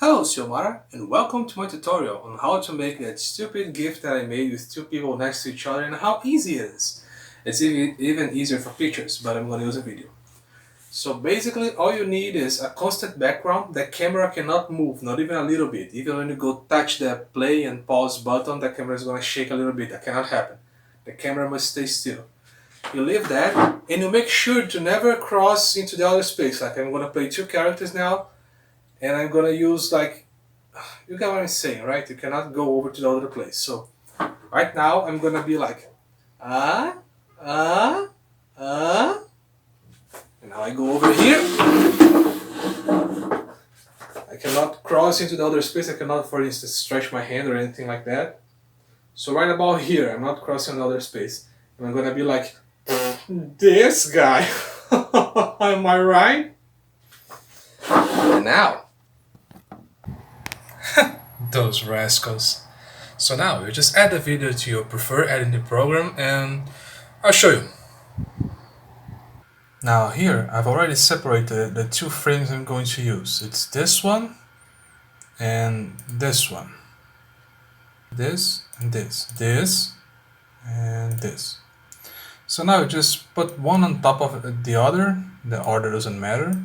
Hello Xiomara, and welcome to my tutorial on how to make that stupid GIF that I made with two people next to each other and how easy it is. It's even easier for pictures, but I'm gonna use a video. So basically all you need is a constant background. The camera cannot move, not even a little bit. Even when you go touch the play and pause button, the camera is gonna shake a little bit. That cannot happen. The camera must stay still. You leave that, and you make sure to never cross into the other space. Like I'm gonna play two characters now, and I'm gonna use like, you get what I'm saying, right? You cannot go over to the other place. So right now I'm gonna be like, ah, ah, ah, and now I go over here. I cannot cross into the other space. I cannot, for instance, stretch my hand or anything like that. So right about here, I'm not crossing the other space. And I'm gonna be like, this guy. Am I right? And now, Those rascals. So now you just add the video to your preferred editing program and I'll show you. Now here I've already separated the two frames I'm going to use. It's this one and this one. This and this. This and this. So now you just put one on top of the other. The order doesn't matter.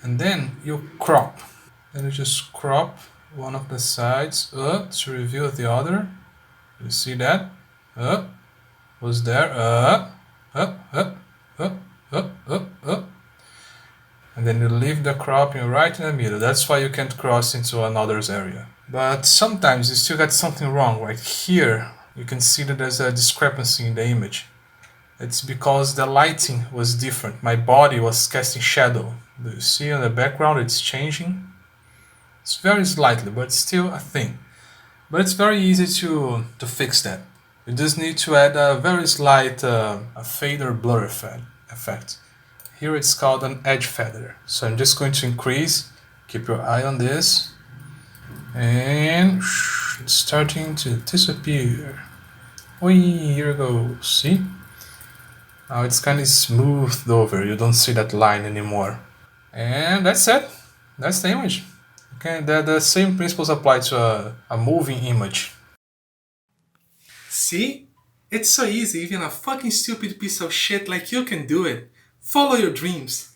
And then you crop. Then you just crop one of the sides up to reveal the other. You see that? Up, was there, up, up, up, up, up, up, up. And then you leave the cropping right in the middle. That's why you can't cross into another's area. But sometimes you still get something wrong. Right here, you can see that there's a discrepancy in the image. It's because the lighting was different. My body was casting shadow. Do you see on the background it's changing? It's very slightly, but still a thing. But it's very easy to fix that. You just need to add a very slight a fader blur effect. Here it's called an edge feather. So I'm just going to increase, keep your eye on this, and it's starting to disappear. Oi, here it goes, see? Now it's kind of smoothed over, you don't see that line anymore. And that's it, that's the image. Okay, the same principles apply to a moving image. see? It's so easy, even a fucking stupid piece of shit like you can do it. Follow your dreams.